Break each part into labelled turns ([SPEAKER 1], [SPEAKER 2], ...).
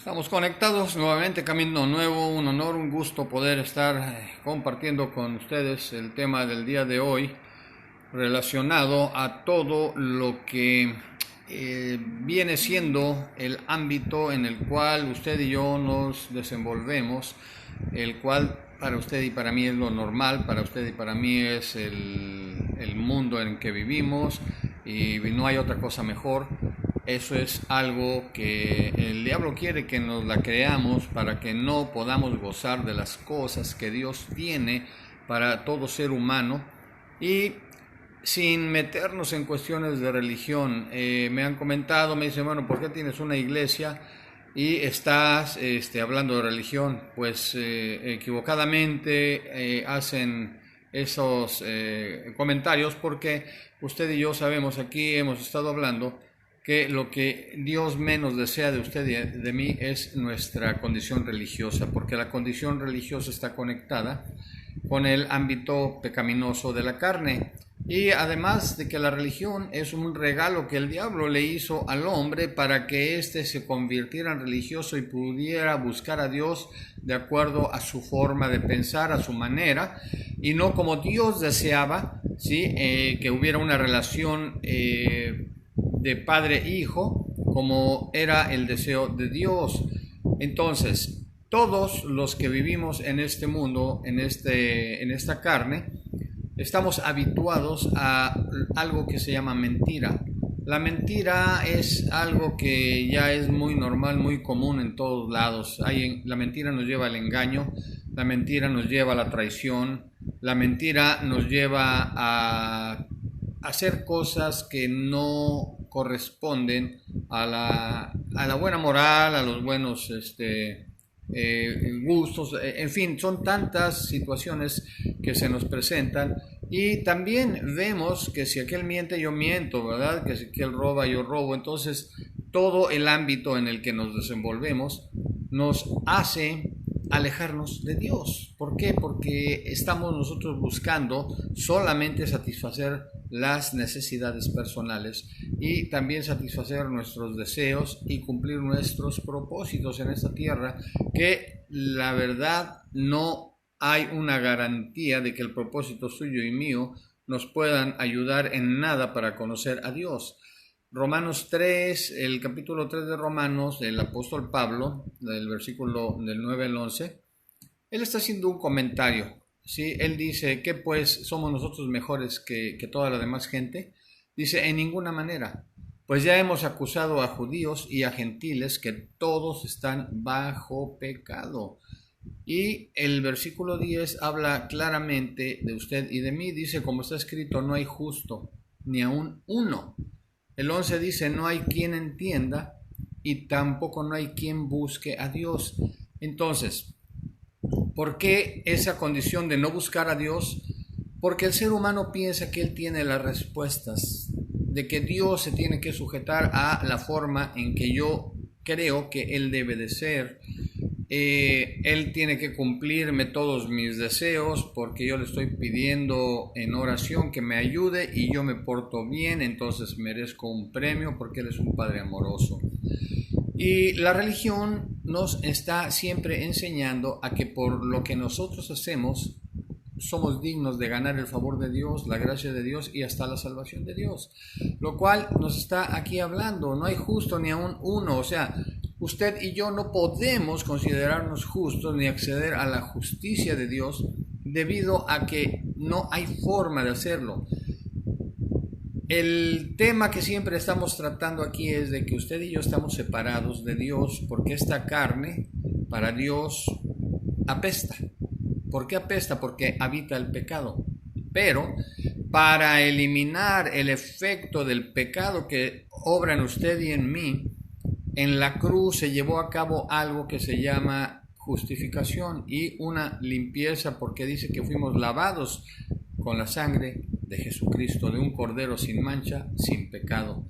[SPEAKER 1] Estamos conectados nuevamente, Camino Nuevo, un honor, un gusto poder estar compartiendo con ustedes el tema del día de hoy relacionado a todo lo que viene siendo el ámbito en el cual usted y yo nos desenvolvemos, el cual para usted y para mí es lo normal, para usted y para mí es el mundo en que vivimos y no hay otra cosa mejor. Eso es algo que el diablo quiere que nos la creamos para que no podamos gozar de las cosas que Dios tiene para todo ser humano. Y sin meternos en cuestiones de religión, me han comentado, me dicen, bueno, ¿por qué tienes una iglesia y estás hablando de religión? Pues equivocadamente hacen esos comentarios porque usted y yo sabemos, aquí hemos estado hablando que lo que Dios menos desea de usted y de mí es nuestra condición religiosa, porque la condición religiosa está conectada con el ámbito pecaminoso de la carne. Y además de que la religión es un regalo que el diablo le hizo al hombre para que éste se convirtiera en religioso y pudiera buscar a Dios de acuerdo a su forma de pensar, a su manera, y no como Dios deseaba, ¿sí? Que hubiera una relación de padre-hijo, como era el deseo de Dios. Entonces, todos los que vivimos en este mundo, en esta carne, estamos habituados a algo que se llama mentira. La mentira es algo que ya es muy normal, muy común en todos lados. La mentira nos lleva al engaño, la mentira nos lleva a la traición, la mentira nos lleva a hacer cosas que no corresponden a la buena moral, a los buenos gustos, en fin, son tantas situaciones que se nos presentan. Y también vemos que si aquel miente, yo miento, ¿verdad? Que si aquel roba, yo robo. Entonces, todo el ámbito en el que nos desenvolvemos nos hace alejarnos de Dios. ¿Por qué? Porque estamos nosotros buscando solamente satisfacer las necesidades personales y también satisfacer nuestros deseos y cumplir nuestros propósitos en esta tierra, que la verdad no hay una garantía de que el propósito suyo y mío nos puedan ayudar en nada para conocer a Dios. Romanos 3, el capítulo 3 de Romanos, del apóstol Pablo, del versículo del 9 al 11, él está haciendo un comentario, ¿sí? Él dice que pues somos nosotros mejores que toda la demás gente. Dice, en ninguna manera, pues ya hemos acusado a judíos y a gentiles que todos están bajo pecado. Y el versículo 10 habla claramente de usted y de mí. Dice, como está escrito, no hay justo, ni aun uno. El 11 dice, no hay quien entienda y tampoco no hay quien busque a Dios. Entonces, ¿por qué esa condición de no buscar a Dios? Porque el ser humano piensa que él tiene las respuestas, de que Dios se tiene que sujetar a la forma en que yo creo que él debe de ser. Él tiene que cumplirme todos mis deseos porque yo le estoy pidiendo en oración que me ayude y yo me porto bien, entonces merezco un premio porque Él es un Padre amoroso. Y la religión nos está siempre enseñando a que por lo que nosotros hacemos somos dignos de ganar el favor de Dios, la gracia de Dios y hasta la salvación de Dios. Lo cual nos está aquí hablando, no hay justo ni aun uno, o sea, usted y yo no podemos considerarnos justos ni acceder a la justicia de Dios debido a que no hay forma de hacerlo. El tema que siempre estamos tratando aquí es de que usted y yo estamos separados de Dios porque esta carne para Dios apesta. ¿Por qué apesta? Porque habita el pecado. Pero para eliminar el efecto del pecado que obra en usted y en mí, en la cruz se llevó a cabo algo que se llama justificación y una limpieza, porque dice que fuimos lavados con la sangre de Jesucristo, de un cordero sin mancha, sin pecado.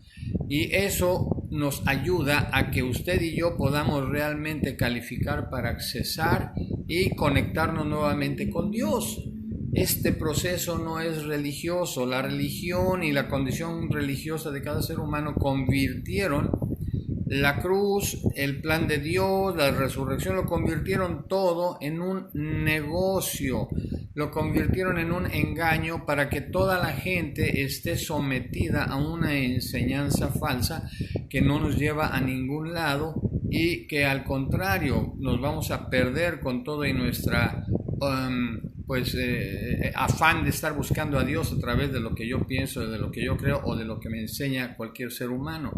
[SPEAKER 1] Y eso nos ayuda a que usted y yo podamos realmente calificar para accesar y conectarnos nuevamente con Dios. Este proceso no es religioso. La religión y la condición religiosa de cada ser humano convirtieron la cruz, el plan de Dios, la resurrección, lo convirtieron todo en un negocio, lo convirtieron en un engaño para que toda la gente esté sometida a una enseñanza falsa que no nos lleva a ningún lado y que al contrario nos vamos a perder con todo y nuestra afán de estar buscando a Dios a través de lo que yo pienso, de lo que yo creo o de lo que me enseña cualquier ser humano.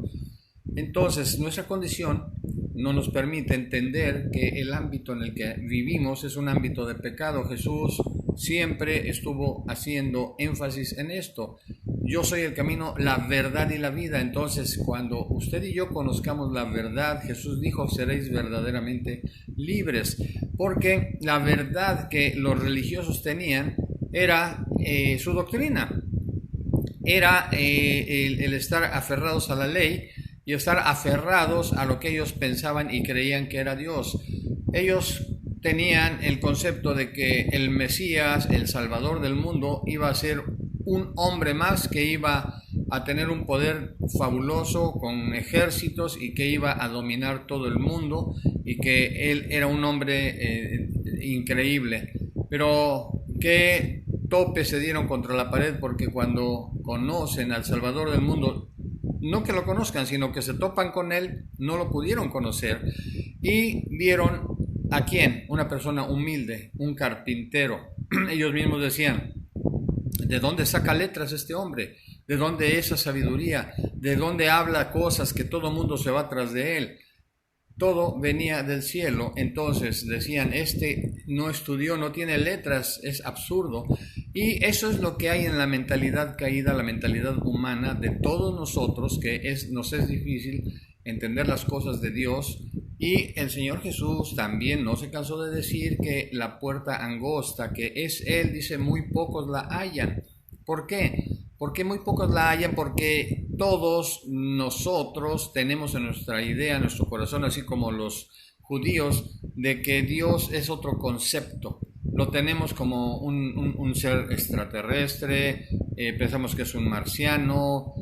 [SPEAKER 1] Entonces, nuestra condición no nos permite entender que el ámbito en el que vivimos es un ámbito de pecado. Jesús siempre estuvo haciendo énfasis en esto. Yo soy el camino, la verdad y la vida. Entonces, cuando usted y yo conozcamos la verdad, Jesús dijo, seréis verdaderamente libres. Porque la verdad que los religiosos tenían era su doctrina. Era el estar aferrados a la ley y estar aferrados a lo que ellos pensaban y creían que era Dios. Ellos tenían el concepto de que el Mesías, el Salvador del mundo, iba a ser un hombre más que iba a tener un poder fabuloso con ejércitos y que iba a dominar todo el mundo y que él era un hombre increíble. Pero qué tope se dieron contra la pared, porque cuando conocen al Salvador del mundo, no que lo conozcan, sino que se topan con él, no lo pudieron conocer y vieron a quién, una persona humilde, un carpintero. Ellos mismos decían, ¿de dónde saca letras este hombre? ¿De dónde esa sabiduría? ¿De dónde habla cosas que todo mundo se va tras de él? Todo venía del cielo. Entonces decían, este no estudió, no tiene letras, es absurdo. Y eso es lo que hay en la mentalidad caída, la mentalidad humana de todos nosotros, que nos es difícil entender las cosas de Dios. Y el Señor Jesús también no se cansó de decir que la puerta angosta, que es Él, dice, muy pocos la hallan. ¿Por qué? ¿Por qué muy pocos la hallan? Porque todos nosotros tenemos en nuestra idea, en nuestro corazón, así como los judíos, de que Dios es otro concepto. Lo tenemos como un ser extraterrestre, pensamos que es un marciano,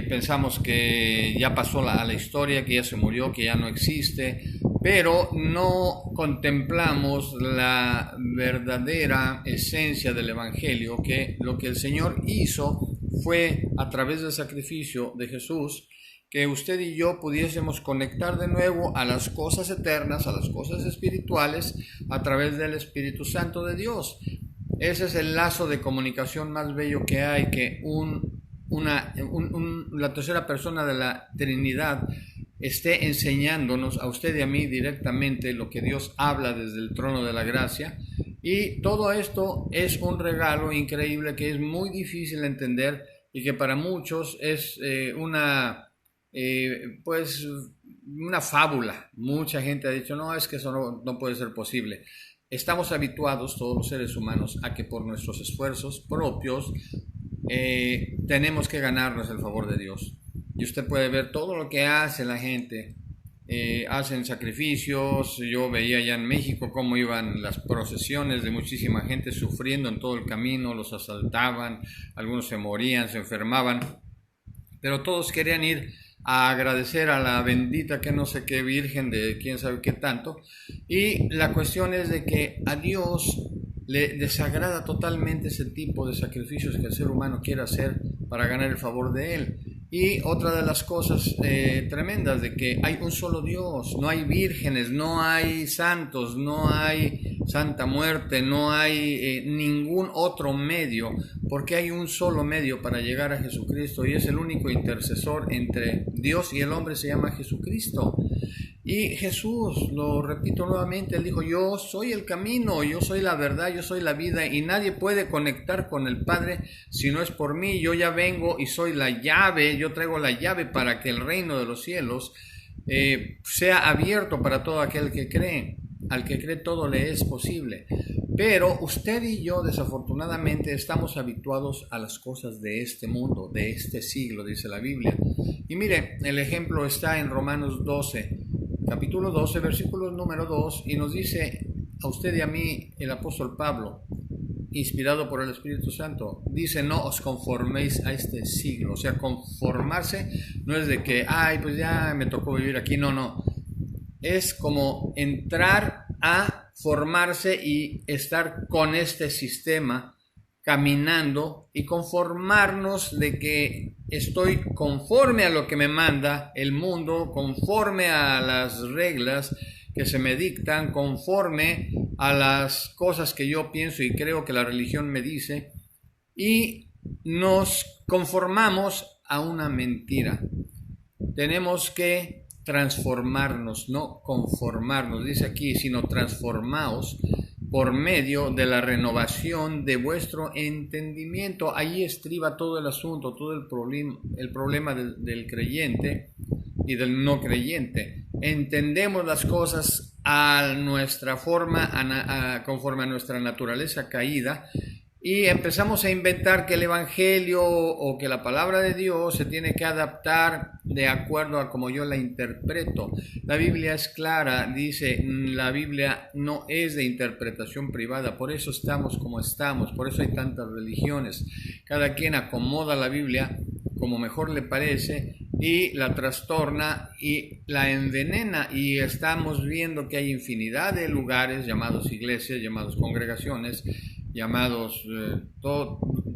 [SPEAKER 1] pensamos que ya pasó a la historia, que ya se murió, que ya no existe, pero no contemplamos la verdadera esencia del Evangelio, que lo que el Señor hizo fue a través del sacrificio de Jesús, que usted y yo pudiésemos conectar de nuevo a las cosas eternas, a las cosas espirituales, a través del Espíritu Santo de Dios. Ese es el lazo de comunicación más bello que hay, que la tercera persona de la Trinidad esté enseñándonos a usted y a mí directamente lo que Dios habla desde el trono de la gracia. Y todo esto es un regalo increíble que es muy difícil de entender y que para muchos es una fábula. Mucha gente ha dicho, no, es que eso no puede ser posible. Estamos habituados, todos los seres humanos, a que por nuestros esfuerzos propios tenemos que ganarnos el favor de Dios. Y usted puede ver todo lo que hace la gente. Hacen sacrificios. Yo veía allá en México cómo iban las procesiones de muchísima gente sufriendo en todo el camino, los asaltaban, algunos se morían, se enfermaban, pero todos querían ir a agradecer a la bendita que no sé qué virgen de quién sabe qué tanto. Y la cuestión es de que a Dios le desagrada totalmente ese tipo de sacrificios que el ser humano quiere hacer para ganar el favor de él. Y otra de las cosas tremendas de que hay un solo Dios, no hay vírgenes, no hay santos, no hay Santa Muerte, no hay ningún otro medio, porque hay un solo medio para llegar a Jesucristo y es el único intercesor entre Dios y el hombre, se llama Jesucristo. Y Jesús, lo repito nuevamente, él dijo, yo soy el camino, yo soy la verdad, yo soy la vida y nadie puede conectar con el Padre si no es por mí. Yo ya vengo y soy la llave, yo traigo la llave para que el reino de los cielos sea abierto para todo aquel que cree. Al que cree todo le es posible. Pero usted y yo desafortunadamente estamos habituados a las cosas de este mundo, de este siglo, dice la Biblia. Y mire, el ejemplo está en Romanos 12. Capítulo 12, versículo número 2, y nos dice a usted y a mí el apóstol Pablo, inspirado por el Espíritu Santo. Dice, no os conforméis a este siglo. O sea, conformarse no es de que, ay, pues ya me tocó vivir aquí. No, no. Es como entrar a formarse y estar con este sistema caminando y conformarnos de que estoy conforme a lo que me manda el mundo, conforme a las reglas que se me dictan, conforme a las cosas que yo pienso y creo que la religión me dice, y nos conformamos a una mentira. Tenemos que transformarnos, no conformarnos, dice aquí, sino transformaos por medio de la renovación de vuestro entendimiento. Ahí estriba todo el asunto, todo el problema del creyente y del no creyente. Entendemos las cosas a nuestra forma, conforme a nuestra naturaleza caída, y empezamos a inventar que el Evangelio o que la palabra de Dios se tiene que adaptar de acuerdo a como yo la interpreto. La Biblia es clara, dice, la Biblia no es de interpretación privada, por eso estamos como estamos, por eso hay tantas religiones. Cada quien acomoda la Biblia como mejor le parece y la trastorna y la envenena, y estamos viendo que hay infinidad de lugares llamados iglesias, llamados congregaciones, llamados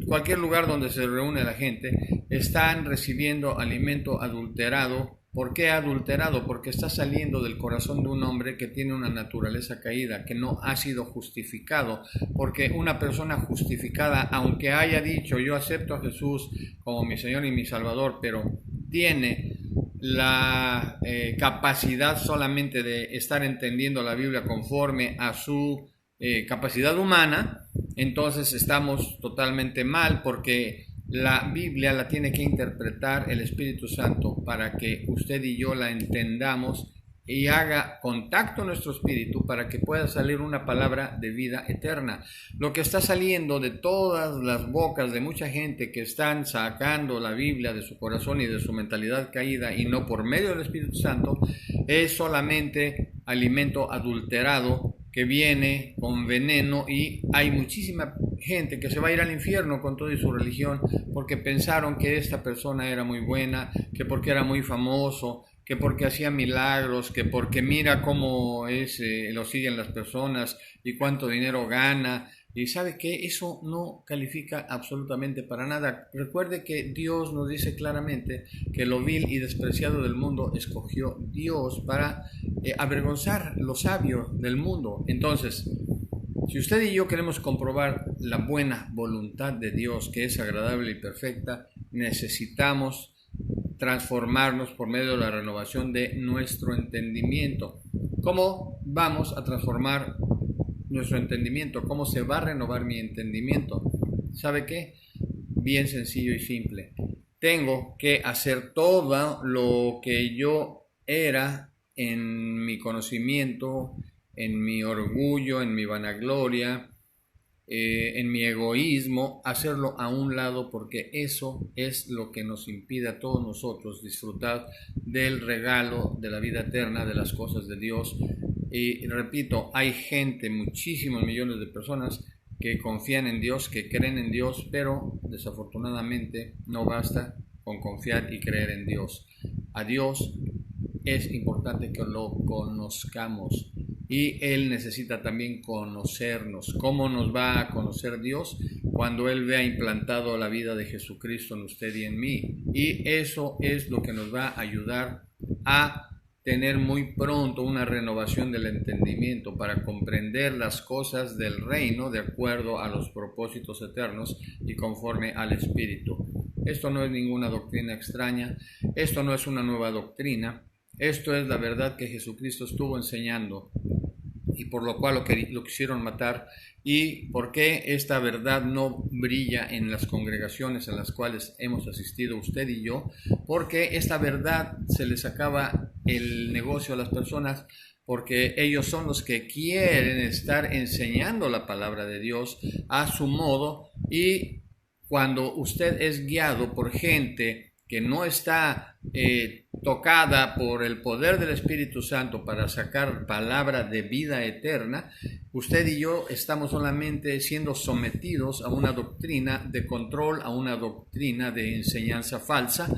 [SPEAKER 1] cualquier lugar donde se reúne la gente, están recibiendo alimento adulterado. ¿Por qué adulterado? Porque está saliendo del corazón de un hombre que tiene una naturaleza caída, que no ha sido justificado, porque una persona justificada, aunque haya dicho yo acepto a Jesús como mi Señor y mi Salvador, pero tiene la capacidad solamente de estar entendiendo la Biblia conforme a su capacidad humana, entonces estamos totalmente mal, porque la Biblia la tiene que interpretar el Espíritu Santo para que usted y yo la entendamos y haga contacto en nuestro espíritu para que pueda salir una palabra de vida eterna. Lo que está saliendo de todas las bocas de mucha gente que están sacando la Biblia de su corazón y de su mentalidad caída y no por medio del Espíritu Santo es solamente alimento adulterado que viene con veneno, y hay muchísima gente que se va a ir al infierno con toda su religión porque pensaron que esta persona era muy buena, que porque era muy famoso, que porque hacía milagros, que porque mira cómo lo siguen las personas y cuánto dinero gana. Y sabe que eso no califica absolutamente para nada. Recuerde que Dios nos dice claramente que lo vil y despreciado del mundo escogió Dios para avergonzar lo sabio del mundo. Entonces, si usted y yo queremos comprobar la buena voluntad de Dios, que es agradable y perfecta, necesitamos transformarnos por medio de la renovación de nuestro entendimiento. ¿Cómo vamos a transformar nuestro entendimiento? ¿Cómo se va a renovar mi entendimiento? ¿Sabe qué? Bien sencillo y simple. Tengo que hacer todo lo que yo era en mi conocimiento, en mi orgullo, en mi vanagloria, en mi egoísmo, hacerlo a un lado, porque eso es lo que nos impide a todos nosotros disfrutar del regalo de la vida eterna, de las cosas de Dios. Y repito, hay gente, muchísimos millones de personas que confían en Dios, que creen en Dios, pero desafortunadamente no basta con confiar y creer en Dios. A Dios es importante que lo conozcamos, y Él necesita también conocernos. ¿Cómo nos va a conocer Dios? Cuando Él vea implantado la vida de Jesucristo en usted y en mí. Y eso es lo que nos va a ayudar a tener muy pronto una renovación del entendimiento para comprender las cosas del reino de acuerdo a los propósitos eternos y conforme al Espíritu. Esto no es ninguna doctrina extraña, esto no es una nueva doctrina, esto es la verdad que Jesucristo estuvo enseñando y por lo cual lo quisieron matar. ¿Y por qué esta verdad no brilla en las congregaciones en las cuales hemos asistido usted y yo? Porque esta verdad se les acaba el negocio a las personas, porque ellos son los que quieren estar enseñando la palabra de Dios a su modo, y cuando usted es guiado por gente que no está tocada por el poder del Espíritu Santo para sacar palabra de vida eterna, usted y yo estamos solamente siendo sometidos a una doctrina de control, a una doctrina de enseñanza falsa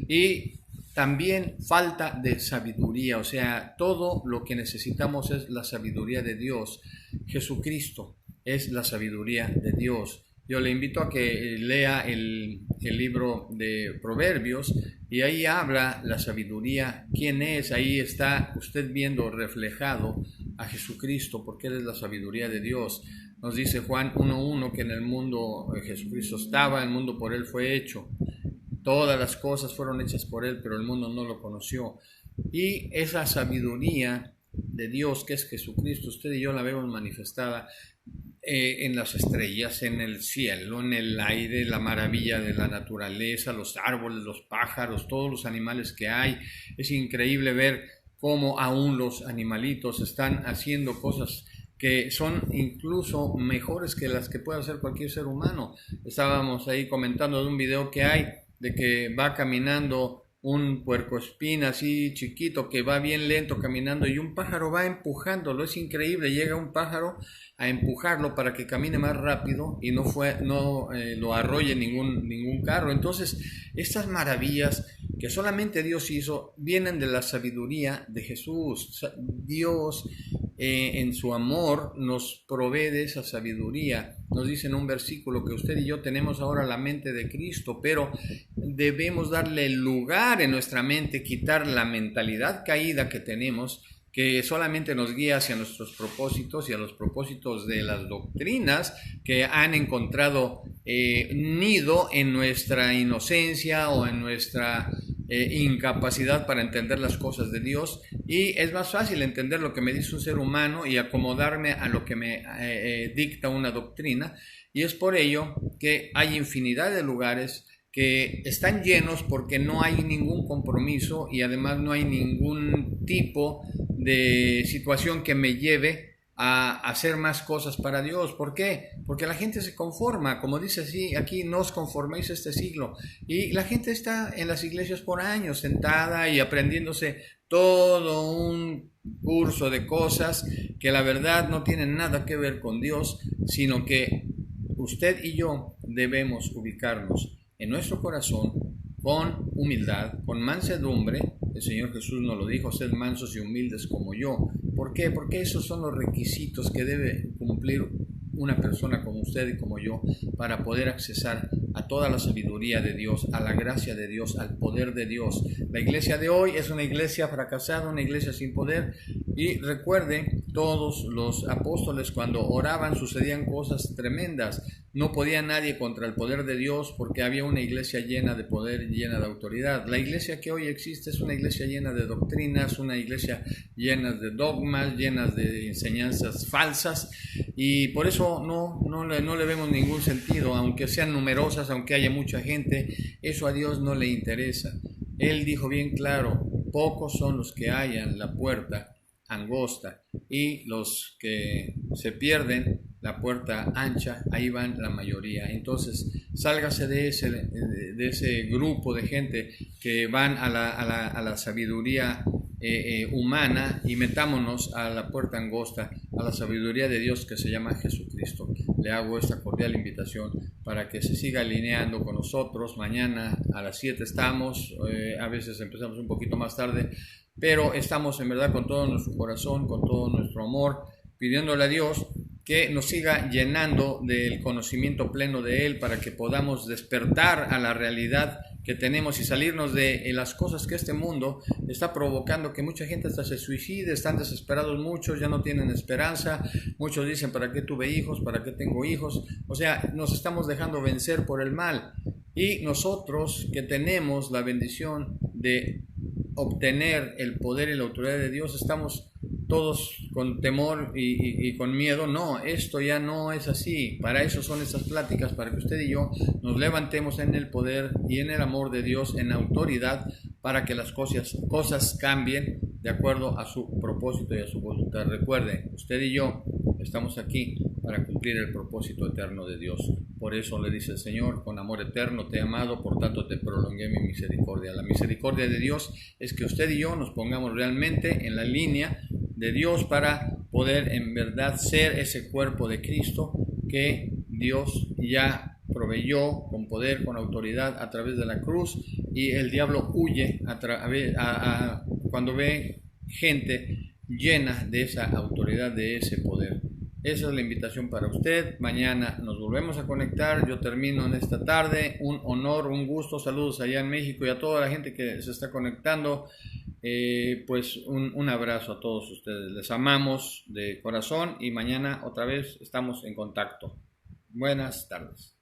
[SPEAKER 1] y también falta de sabiduría. O sea, todo lo que necesitamos es la sabiduría de Dios. Jesucristo es la sabiduría de Dios. Yo le invito a que lea el libro de Proverbios y ahí habla la sabiduría. ¿Quién es? Ahí está usted viendo reflejado a Jesucristo, porque Él es la sabiduría de Dios. Nos dice Juan 1:1 que en el mundo Jesucristo estaba, el mundo por Él fue hecho. Todas las cosas fueron hechas por Él, pero el mundo no lo conoció. Y esa sabiduría de Dios, que es Jesucristo, usted y yo la vemos manifestada en las estrellas, en el cielo, en el aire, la maravilla de la naturaleza, los árboles, los pájaros, todos los animales que hay. Es increíble ver cómo aún los animalitos están haciendo cosas que son incluso mejores que las que puede hacer cualquier ser humano. Estábamos ahí comentando de un video que hay de que va caminando un puercoespín así chiquito que va bien lento caminando y un pájaro va empujándolo. Es increíble, llega un pájaro a empujarlo para que camine más rápido y no lo arrolle ningún carro. Entonces, estas maravillas que solamente Dios hizo vienen de la sabiduría de Jesús. Dios en su amor nos provee de esa sabiduría. Nos dice en un versículo que usted y yo tenemos ahora la mente de Cristo, pero debemos darle lugar en nuestra mente, quitar la mentalidad caída que tenemos, que solamente nos guía hacia nuestros propósitos y a los propósitos de las doctrinas que han encontrado nido en nuestra inocencia o en nuestra incapacidad para entender las cosas de Dios. Y es más fácil entender lo que me dice un ser humano y acomodarme a lo que me dicta una doctrina, y es por ello que hay infinidad de lugares que están llenos porque no hay ningún compromiso y además no hay ningún tipo de situación que me lleve a hacer más cosas para Dios. ¿Por qué? Porque la gente se conforma, como dice así, aquí no os conforméis a este siglo, y la gente está en las iglesias por años sentada y aprendiéndose todo un curso de cosas que la verdad no tienen nada que ver con Dios, sino que usted y yo debemos ubicarnos en nuestro corazón con humildad, con mansedumbre. El Señor Jesús nos lo dijo: sed mansos y humildes como yo. ¿Por qué? Porque esos son los requisitos que debe cumplir una persona como usted y como yo para poder accesar a toda la sabiduría de Dios, a la gracia de Dios, al poder de Dios. La iglesia de hoy es una iglesia fracasada, una iglesia sin poder. Y recuerde, todos los apóstoles cuando oraban sucedían cosas tremendas. No podía nadie contra el poder de Dios porque había una iglesia llena de poder y llena de autoridad. La iglesia que hoy existe es una iglesia llena de doctrinas, una iglesia llena de dogmas, llenas de enseñanzas falsas, y por eso no le vemos ningún sentido, aunque sean numerosas, aunque haya mucha gente. Eso a Dios no le interesa. Él dijo bien claro: pocos son los que hallan la puerta angosta, y los que se pierden la puerta ancha, ahí van la mayoría. Entonces, sálgase de ese grupo de gente que van a la sabiduría humana y metámonos a la puerta angosta, a la sabiduría de Dios que se llama Jesucristo. Le hago esta cordial invitación para que se siga alineando con nosotros. Mañana a las 7 estamos, a veces empezamos un poquito más tarde, pero estamos en verdad con todo nuestro corazón, con todo nuestro amor, pidiéndole a Dios que nos siga llenando del conocimiento pleno de Él para que podamos despertar a la realidad que tenemos y salirnos de las cosas que este mundo está provocando, que mucha gente hasta se suicide. Están desesperados muchos, ya no tienen esperanza. Muchos dicen: ¿para qué tuve hijos? ¿Para qué tengo hijos? O sea, nos estamos dejando vencer por el mal. Y nosotros que tenemos la bendición de obtener el poder y la autoridad de Dios, estamos todos con temor y con miedo. No, esto ya no es así. Para eso son estas pláticas, para que usted y yo nos levantemos en el poder y en el amor de Dios, en autoridad, para que las cosas cambien de acuerdo a su propósito y a su voluntad. Recuerde, usted y yo estamos aquí para cumplir el propósito eterno de Dios. Por eso le dice el Señor, con amor eterno te he amado, por tanto te prolongué mi misericordia. La misericordia de Dios es que usted y yo nos pongamos realmente en la línea de Dios para poder en verdad ser ese cuerpo de Cristo que Dios ya proveyó con poder, con autoridad a través de la cruz, y el diablo huye cuando ve gente llena de esa autoridad, de ese poder. Esa es la invitación para usted. Mañana nos volvemos a conectar. Yo termino en esta tarde. Un honor, un gusto. Saludos allá en México y a toda la gente que se está conectando. Pues un abrazo a todos ustedes. Les amamos de corazón y mañana otra vez estamos en contacto. Buenas tardes.